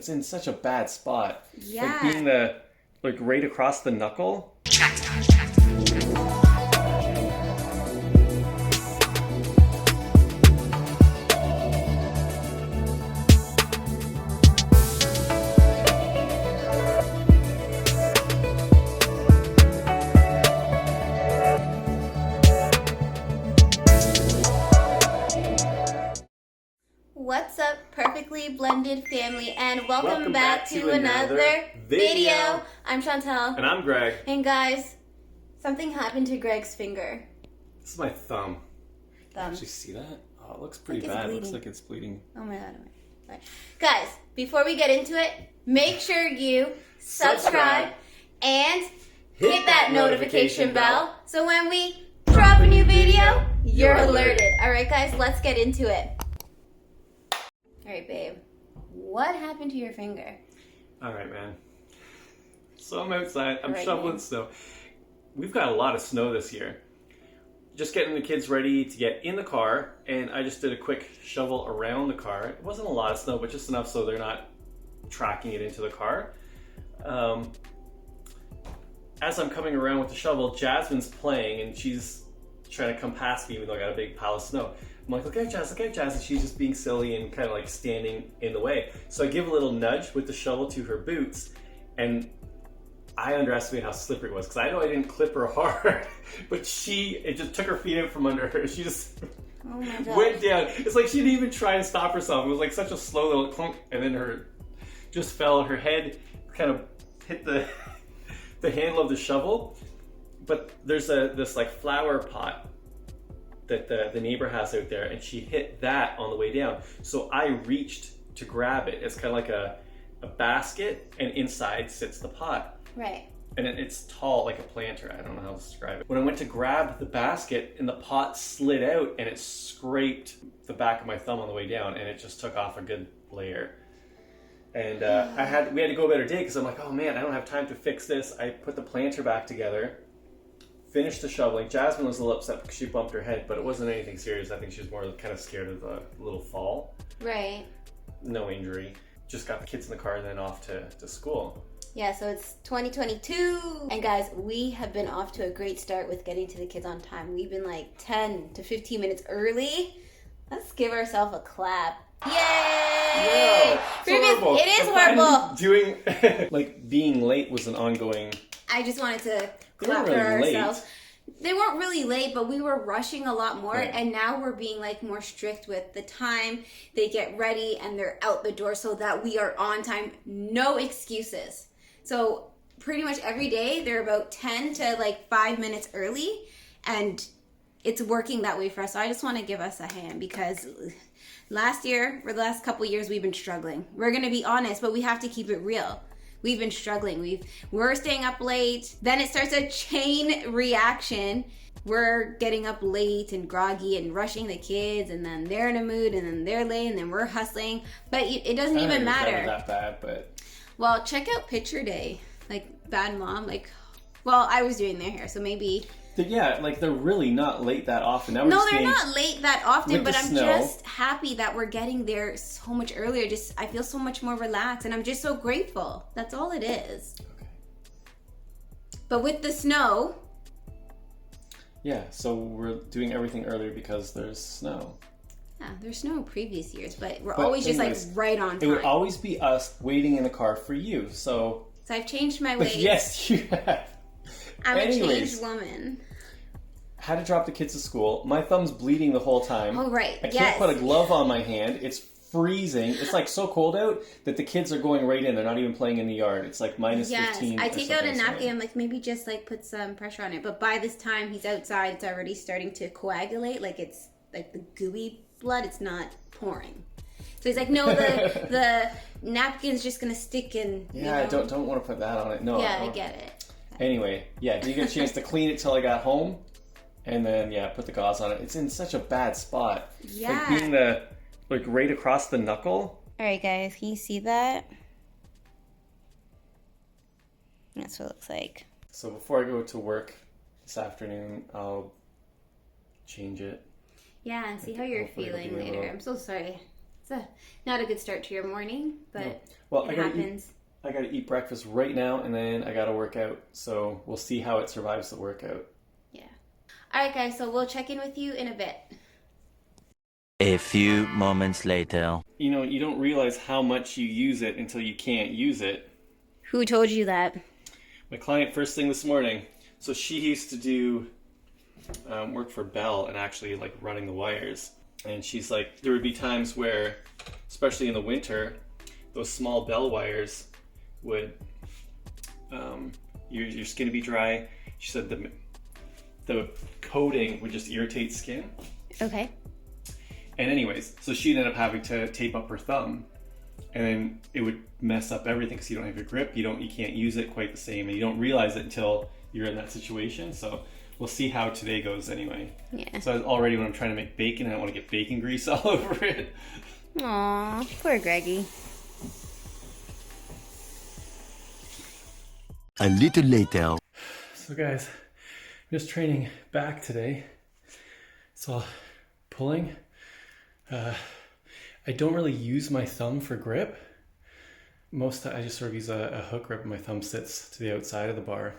It's in such a bad spot. Yeah. Like being like right across the knuckle. What's up, perfectly blended family, and welcome back to another video. I'm Chantel. And I'm Greg. And guys, something happened to Greg's finger. This is my thumb. Thumb. Actually, see that? Oh, it looks pretty It's bad. It bleeding. looks like it's bleeding. Oh my god. Right. Guys, before we get into it, make sure you subscribe and hit that notification bell so when we drop a new video, you're alerted. Alright guys, let's get into it. Alright babe, what happened to your finger? Alright, man. So I'm outside. I'm Right, shoveling man. snow. We've got a lot of snow this year. Just getting the kids ready to get in the car, and I just did a quick shovel around the car. It wasn't a lot of snow, but just enough so they're not tracking it into the car. As I'm coming around with the shovel, Jasmine's playing, and she's trying to come past me even though I got a big pile of snow. I'm like, look out, Jazz, and she's just being silly and kind of like standing in the way. So I give a little nudge with the shovel to her boots, and I underestimated how slippery it was, because I know I didn't clip her hard, but it just took her feet out from under her. She just Oh my god. went down. It's like she didn't even try to stop herself. It was like such a slow little clunk, and then her just fell. Her head kind of hit the handle of the shovel. But there's this like flower pot that the neighbor has out there, and she hit that on the way down. So I reached to grab it. It's kind of like a basket, and inside sits the pot. Right. And it's tall, like a planter. I don't know how to describe it. When I went to grab the basket, and the pot slid out, and it scraped the back of my thumb on the way down, and it just took off a good layer. And we had to go about our day, because I'm like, oh man, I don't have time to fix this. I put the planter back together, finished the shoveling. Jasmine was a little upset because she bumped her head, but it wasn't anything serious. I think she was more kind of scared of the little fall. Right. No injury. Just got the kids in the car and then off to school. Yeah, so it's 2022. And guys, we have been off to a great start with getting to the kids on time. We've been like 10 to 15 minutes early. Let's give ourselves a clap. Yay! Yeah, horrible. It is horrible. Doing like being late was an ongoing. I just wanted to They clap weren't for really ourselves. late. They weren't really late, but we were rushing a lot more, Right. and now we're being like more strict with the time they get ready and they're out the door so that we are on time. No excuses. So pretty much every day they're about 10 to like 5 minutes early, and it's working that way for us. So I just want to give us a hand, because last year, for the last couple years, we've been struggling. We're going to be honest, but we have to keep it real. We've been struggling. We're staying up late. Then it starts a chain reaction. We're getting up late and groggy and rushing the kids, and then they're in a mood, and then they're late, and then we're hustling. But it doesn't I don't even think it was matter. that bad, but Well, check out Picture Day. Like, bad mom. Like, well, I was doing their hair, so maybe. yeah, like they're really not late that often. Now we're No, just they're being, not late that often, with but the I'm snow. just happy that we're getting there so much earlier. I feel so much more relaxed, and I'm just so grateful. That's all it is. Okay. But with the snow, Yeah, so we're doing everything earlier because there's snow. yeah, there's snow in previous years, but we're But always just anyways, like right on It time. would always be us waiting in the car for you. So So I've changed my but ways. yes, you have. I'm a Anyways. changed woman. Had to drop the kids to school. My thumb's bleeding the whole time. Oh, right. I can't Yes. put a glove on my hand. It's freezing. It's like so cold out that the kids are going right in. They're not even playing in the yard. It's like minus Yes, 15. I or take out a something, so- napkin. I'm like, maybe just like put some pressure on it. But by this time he's outside, it's already starting to coagulate. Like it's like the gooey blood. It's not pouring. So he's like, no, the napkin's just gonna stick in. Yeah, I don't want to put that on it. No. Yeah, I get it. Anyway, yeah, didn't get a chance to clean it till I got home, and then put the gauze on it. It's in such a bad spot. Yeah. Like being like right across the knuckle. All right, guys, can you see that? That's what it looks like. So before I go to work this afternoon, I'll change it. Yeah, and see how you're Hopefully it'll feeling be a later. little- I'm so sorry. not a good start to your morning, but well, it happens. I gotta eat breakfast right now, and then I gotta work out. So we'll see how it survives the workout. Yeah. All right, guys. So we'll check in with you in a bit. A few moments later. You know, you don't realize how much you use it until you can't use it. Who told you that? My client first thing this morning. So she used to do work for Bell and actually like running the wires. And she's like, there would be times where, especially in the winter, those small Bell wires would, your skin would be dry. She said the coating would just irritate skin. Okay. And anyways, so she'd end up having to tape up her thumb, and then it would mess up everything because you don't have your grip. You can't use it quite the same, and you don't realize it until you're in that situation. So we'll see how today goes anyway. Yeah. So already when I'm trying to make bacon, I don't want to get bacon grease all over it. Aw, poor Greggy. A little later. So guys, I'm just training back today. So pulling. I don't really use my thumb for grip. Most I just sort of use a hook grip, and my thumb sits to the outside of the bar.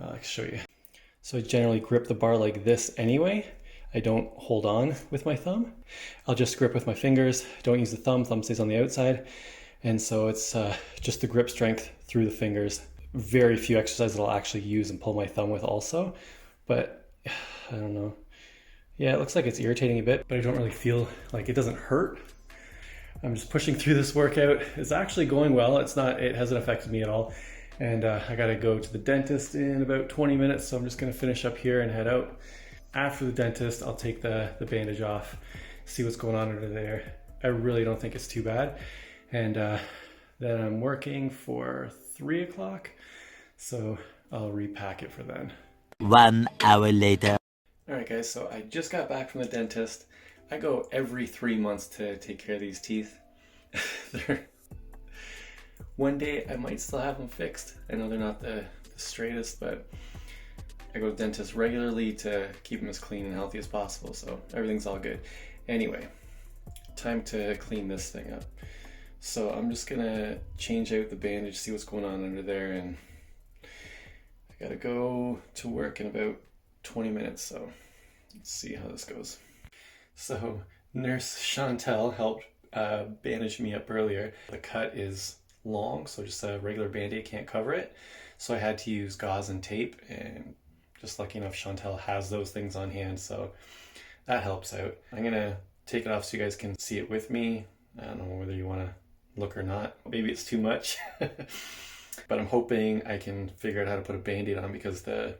I can show you. So I generally grip the bar like this anyway. I don't hold on with my thumb. I'll just grip with my fingers. Don't use the thumb stays on the outside. And so it's just the grip strength through the fingers. Very few exercises that I'll actually use and pull my thumb with also. But I don't know. Yeah, it looks like it's irritating a bit, but I don't really feel like it doesn't hurt. I'm just pushing through this workout. It's actually going well. It hasn't affected me at all. And I gotta go to the dentist in about 20 minutes, so I'm just gonna finish up here and head out. After the dentist, I'll take the bandage off, see what's going on under there. I really don't think it's too bad. And then I'm working for 3 o'clock, so I'll repack it for then. 1 hour later. All right, guys, so I just got back from the dentist. I go every 3 months to take care of these teeth. One day I might still have them fixed. I know they're not the straightest, but I go to the dentist regularly to keep them as clean and healthy as possible, so everything's all good. Anyway, time to clean this thing up. So I'm just gonna change out the bandage, see what's going on under there, and I gotta go to work in about 20 minutes, so let's see how this goes. So Nurse Chantel helped bandage me up earlier. The cut is long, so just a regular band-aid can't cover it. So I had to use gauze and tape, and just lucky enough Chantel has those things on hand, so that helps out. I'm gonna take it off so you guys can see it with me. I don't know whether you want to look or not. Maybe it's too much. But I'm hoping I can figure out how to put a band-aid on because the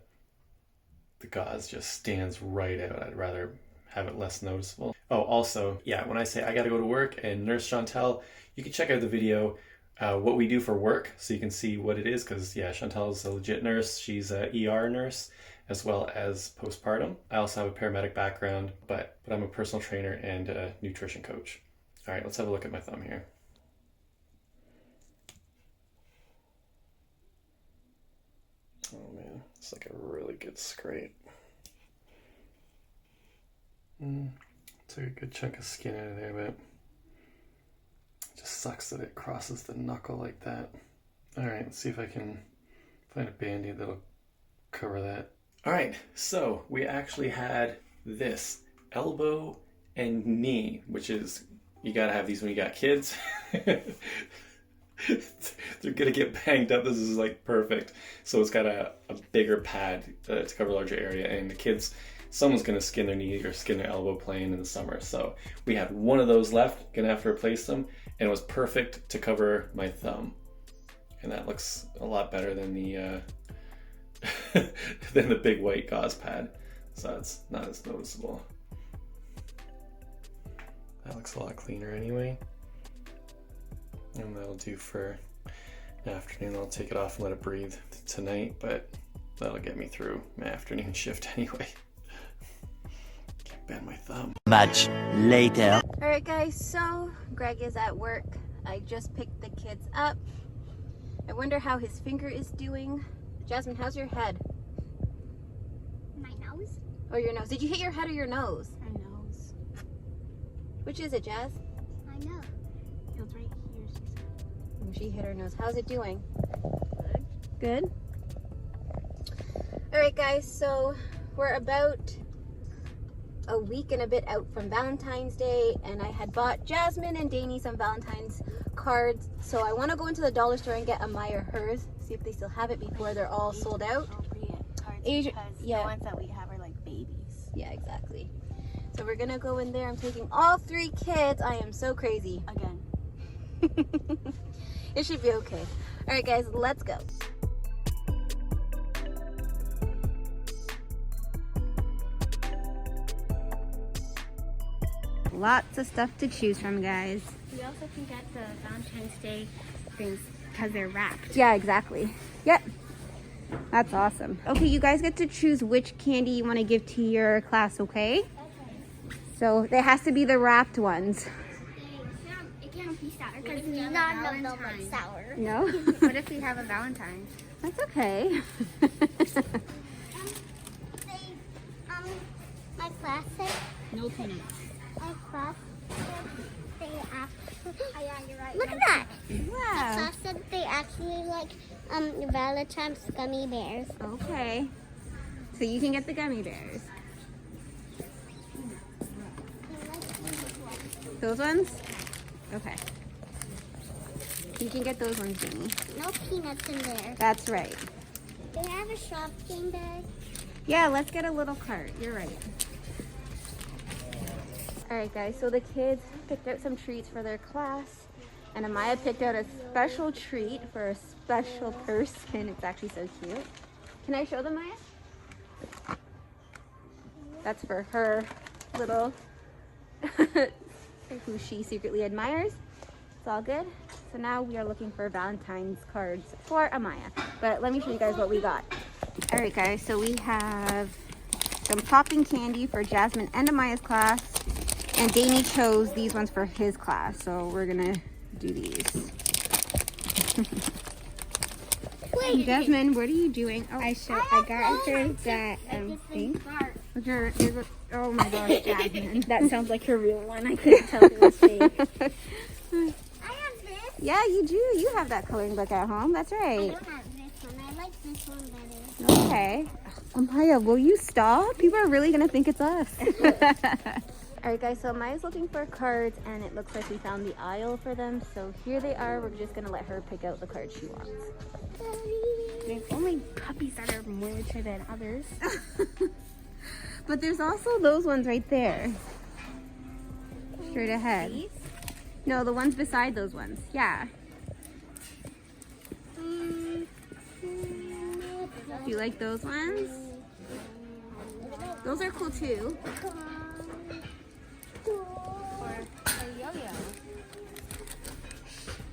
gauze just stands right out. I'd rather have it less noticeable. Oh, also, yeah, when I say I gotta go to work and Nurse Chantel, you can check out the video what we do for work so you can see what it is, because yeah, Chantel's a legit nurse. She's a ER nurse as well as postpartum. I also have a paramedic background, but I'm a personal trainer and a nutrition coach. All right, let's have a look at my thumb here. Oh man, it's like a really good scrape. Took a good chunk of skin out of there, but it just sucks that it crosses the knuckle like that. All right, let's see if I can find a band-aid that'll cover that. All right, so we actually had this elbow and knee, which is, you gotta have these when you got kids. They're gonna get banged up. This is like perfect. So it's got a bigger pad to cover a larger area, and the kids, someone's gonna skin their knee or skin their elbow playing in the summer. So we had one of those left, gonna have to replace them, and it was perfect to cover my thumb. And that looks a lot better than the than the big white gauze pad. So it's not as noticeable. That looks a lot cleaner anyway. And that'll do for the afternoon. I'll take it off and let it breathe tonight, but that'll get me through my afternoon shift anyway. Can't bend my thumb. Much later. All right, guys, so Greg is at work. I just picked the kids up. I wonder how his finger is doing. Jasmine, how's your head? My nose? Oh, your nose. Did you hit your head or your nose? My nose. Which is it, Jazz? My know. It was right here, she said. Oh, she hit her nose. How's it doing? Good? Alright guys, so we're about a week and a bit out from Valentine's Day, and I had bought Jasmine and Danny some Valentine's cards, so I want to go into the dollar store and get Amaya hers, see if they still have it before they're all sold out. Appropriate cards Age- because yeah. the ones that we have are like babies. Yeah, exactly. So we're gonna go in there. I'm taking all 3 kids. I am so crazy. Again. It should be okay. Alright guys, let's go. Lots of stuff to choose from, guys. We also can get the Valentine's Day things because they're wrapped. Yeah, exactly. Yep. That's awesome. Okay, you guys get to choose which candy you want to give to your class, okay? So there has to be the wrapped ones. It can't be sour because none of them are sour. No? What if we have a Valentine? That's okay. My class said, No peanuts. my class said they actually, yeah, you're right. Look at that. My Wow. class said they actually like Valentine's gummy bears. Okay. So you can get the gummy bears. Those ones? Okay. You can get those ones, Jamie. No peanuts in there. That's right. They have a shopping bag. Yeah, let's get a little cart. You're right. Alright guys, so the kids picked out some treats for their class, and Amaya picked out a special treat for a special person. It's actually so cute. Can I show them, Maya? That's for her little who she secretly admires. It's all good. So now we are looking for Valentine's cards for Amaya. But let me show you guys what we got. Alright guys, so we have some popping candy for Jasmine and Amaya's class. And Danny chose these ones for his class. So we're gonna do these. Wait. Jasmine, what are you doing? Oh, I got her that thing. Oh my gosh, Jasmine. That sounds like her real one. I couldn't tell if it was fake. I have this. Yeah, you do. You have that coloring book at home. That's I right. don't have this one. I like this one better. Okay. Amaya, will you stop? People are really going to think it's us. All right, guys. So Amaya's looking for cards, and it looks like we found the aisle for them. So here they are. We're just going to let her pick out the card she wants. There's only puppies that are more mature than others. But there's also those ones right there. Straight ahead. These? No, the ones beside those ones. Yeah. Do you like those ones? Those are cool too. Or a yo-yo.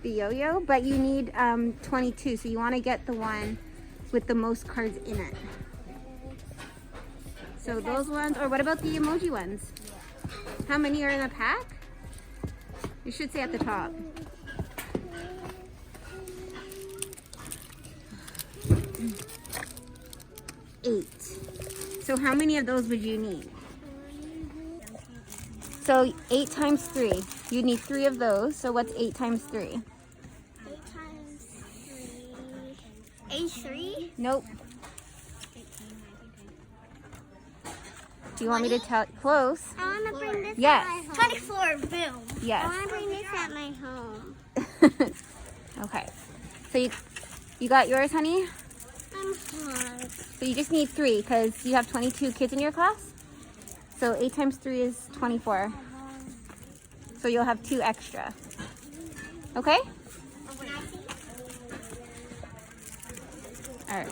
The yo-yo, but you need 22, so you want to get the one with the most cards in it. So those ones, or what about the emoji ones? How many are in a pack? You should say at the top. 8. So how many of those would you need? So 8 times 3. You need 3 of those. So what's 8 times 3? 8 times 3. 8 3? Nope. Do you want me to tell? Close. I want to bring this Yes. at my home. 24, boom. Yes. I want to bring this at my home. Okay. So you got yours, honey? I'm hard. So you just need 3 because you have 22 kids in your class. So 8 times 3 is 24. So you'll have 2 extra. Okay? All right.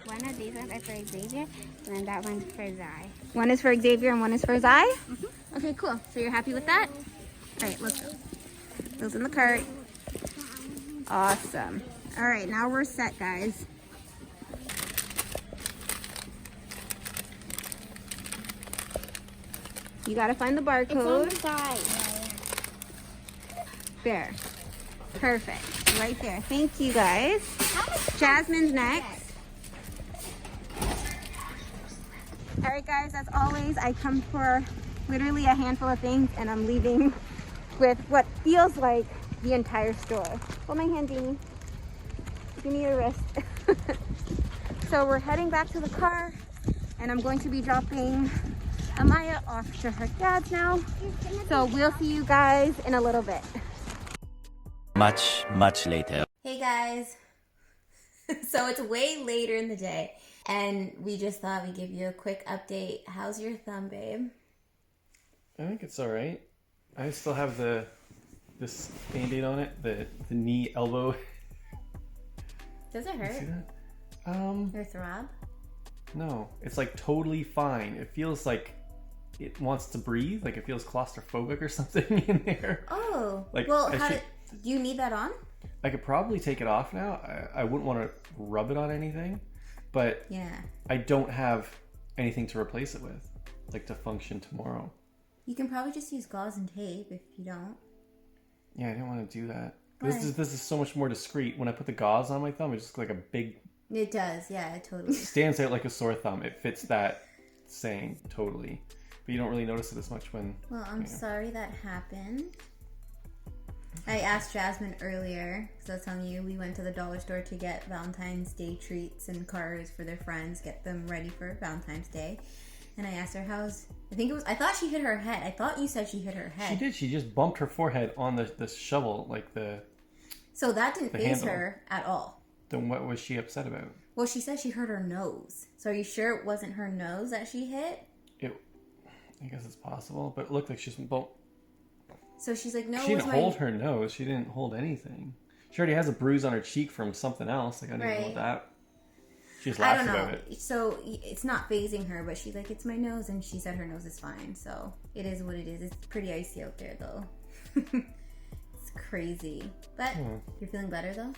One of these ones is for Xavier, and then that one's for Zai. One is for Xavier and one is for Zai? Okay, cool. So you're happy with that? All right, let's go. Those in the cart. Awesome. All right, now we're set, guys. You gotta find the It's on barcode. the side. There. Perfect. Right there. Thank you, guys. Jasmine's next. All right, guys, as always, I come for literally a handful of things and I'm leaving with what feels like the entire store. Hold my hand, Deanie. Give me your wrist. So we're heading back to the car, and I'm going to be dropping Amaya off to her dad's now. So we'll see you guys in a little bit. Much, much later. Hey guys. So it's way later in the day, and we just thought we'd give you a quick update. How's your thumb, babe? I think it's all right. I still have this Band-Aid on it, the knee elbow. Does it See hurt? that? Your throb? No, it's like totally fine. It feels like it wants to breathe, like it feels claustrophobic or something in there. Oh, Like, well, I do you need that on? I could probably take it off now. I wouldn't want to rub it on anything, but Yeah. I don't have anything to replace it with, like to function tomorrow. You can probably just use gauze and tape if you don't. Yeah, I didn't want to do that. Why? This is so much more discreet. When I put the gauze on my thumb, it's just like a big, It does, yeah, it totally. stands out like a sore thumb. It fits that saying totally. But you don't really notice it as much when... Well, I'm sorry that happened. I asked Jasmine earlier, because I was telling you, we went to the dollar store to get Valentine's Day treats and cards for their friends, get them ready for Valentine's Day. And I asked her, I thought she hit her head. I thought you said she hit her head. She did. She just bumped her forehead on the shovel, like the... So that didn't faze handle. her at all. Then what was she upset about? Well, she said she hurt her nose. So are you sure it wasn't her nose that she hit? I guess it's possible, but it looked like she's... Well, So she's like, no, she didn't hold her nose. She didn't hold anything. She already has a bruise on her cheek from something else. Like, I didn't know that. She just I laughed don't know. about it. So it's not phasing her, but she's like, it's my nose, and she said her nose is fine. So it is what it is. It's pretty icy out there, though. It's crazy. But you're feeling better, though?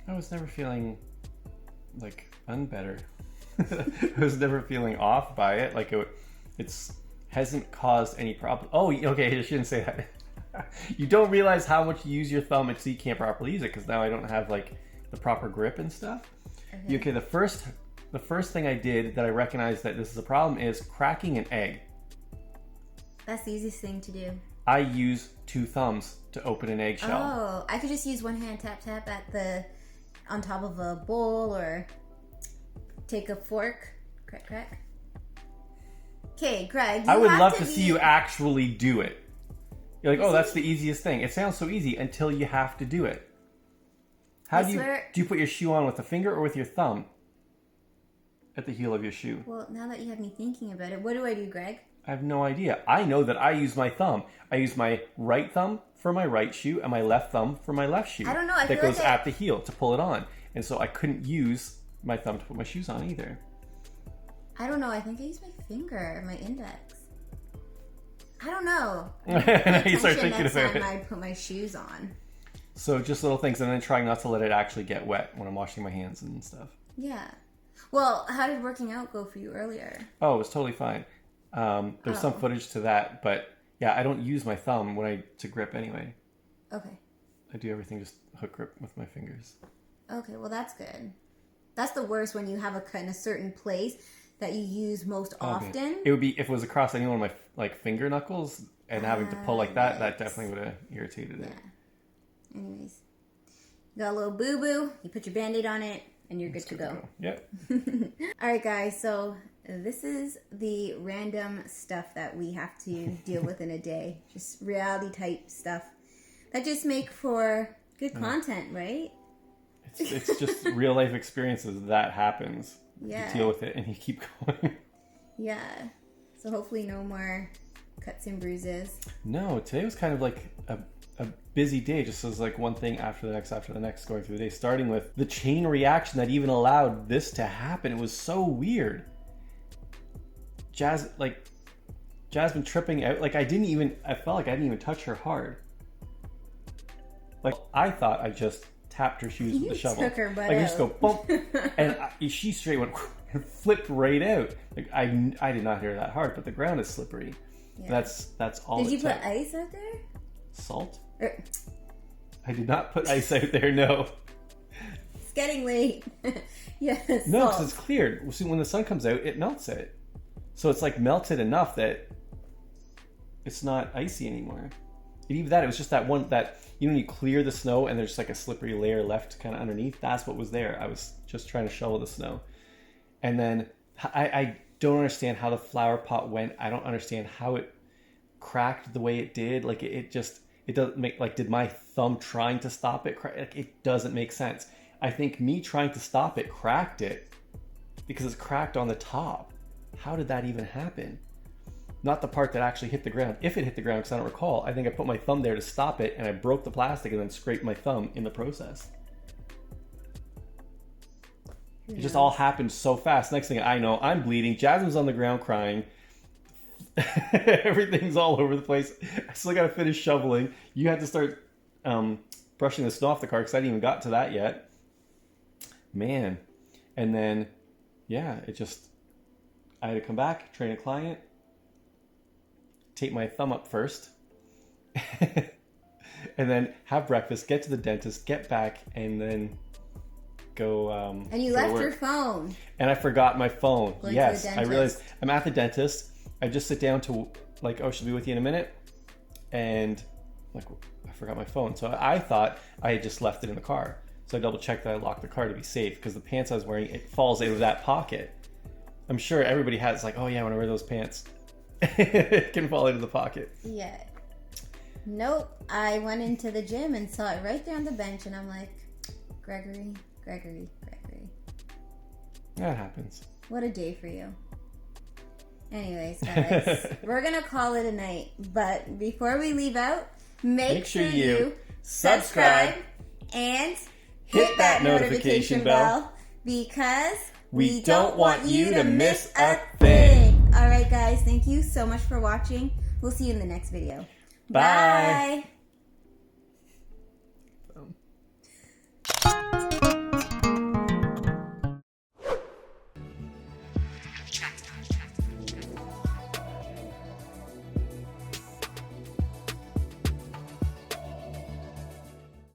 I was never feeling, like, unbetter. I was never feeling off by it. Like, it's hasn't caused any problem. Oh, okay, I shouldn't say that. You don't realize how much you use your thumb until you can't properly use it, because now I don't have, like, the proper grip and stuff. Okay, the first thing I did that I recognized that this is a problem is cracking an egg. That's the easiest thing to do. I use 2 thumbs to open an eggshell. Oh, I could just use one hand, tap, tap on top of a bowl, or take a fork, crack, crack. Okay, Greg, I would love to see you actually do it. You're like, oh, that's the easiest thing. It sounds so easy until you have to do it. How do you put your shoe on with a finger or with your thumb? At the heel of your shoe. Well, now that you have me thinking about it, what do I do, Greg? I have no idea. I know that I use my thumb. I use my right thumb for my right shoe and my left thumb for my left shoe. I don't know. I that feel goes like at the heel to pull it on. And so I couldn't use my thumb to put my shoes on either. I don't know. I think I use my finger, my index. I don't know. You start thinking next about time it. I put my shoes on. So just little things, and then trying not to let it actually get wet when I'm washing my hands and stuff. Yeah. Well, how did working out go for you earlier? Oh, it was totally fine. There's some footage to that, but yeah, I don't use my thumb to grip anyway. Okay. I do everything just hook grip with my fingers. Okay, well that's good. That's the worst, when you have a cut in a certain place that you use most often. It would be if it was across any one of my finger knuckles and having to pull like that. That definitely would have irritated it. Anyways, you got a little boo-boo, you put your Band-Aid on it, and you're good to go. Yep. Alright guys, so this is the random stuff that we have to deal with in a day. Just reality type stuff that just make for good content, right? It's just real life experiences that happens. Yeah. You deal with it and you keep going. Yeah. So hopefully no more cuts and bruises. No, today was kind of like a busy day, just as like one thing after the next going through the day, starting with the chain reaction that even allowed this to happen. It was so weird. Jasmine tripping out, like I felt like I didn't even touch her hard. Like I thought I just tapped her shoes with the shovel. Took her butt like out. I just go bump, and she straight went and flipped right out. Like I did not hear that hard, but the ground is slippery. Yeah. That's all. Did you put ice out there? Salt? I did not put ice out there. No. It's getting late. Yes. No, because it's cleared. See, when the sun comes out, it melts it. So it's like melted enough that it's not icy anymore. even that, it was just that one that, you know, when you clear the snow and there's just like a slippery layer left kind of underneath. That's what was there. I was just trying to shovel the snow. And then I don't understand how the flower pot went. I don't understand how it cracked the way it did. Like it doesn't make, like, did my thumb trying to stop it crack? Like, it doesn't make sense. I think me trying to stop it cracked it because it's cracked on the top. How did that even happen? Not the part that actually hit the ground. If it hit the ground, because I don't recall, I think I put my thumb there to stop it and I broke the plastic and then scraped my thumb in the process. It just all happened so fast. Next thing I know, I'm bleeding. Jasmine's on the ground crying. Everything's all over the place. I still got to finish shoveling. You had to start brushing the snow off the car because I didn't even got to that yet. Man. And then, yeah, I had to come back, train a client, tape my thumb up first, and then have breakfast, get to the dentist, get back, and then go and you go to left work. your phone. And I forgot my phone. Going to Yes, the I dentist. realized I'm at the dentist. I just sit down to, like, oh, she'll be with you in a minute. And, like, I forgot my phone. So I thought I had just left it in the car. So I double checked that I locked the car to be safe because the pants I was wearing, it falls out of that pocket. I'm sure everybody has, like, oh yeah, when I wear those pants, it can fall into the pocket. Yeah. Nope. I went into the gym and saw it right there on the bench, and I'm like, Gregory. That happens. What a day for you. Anyways, guys, we're going to call it a night. But before we leave out, make sure you subscribe and hit that notification bell because we don't want you to miss a thing. All right, guys, thank you so much for watching. We'll see you in the next video. Bye. Bye.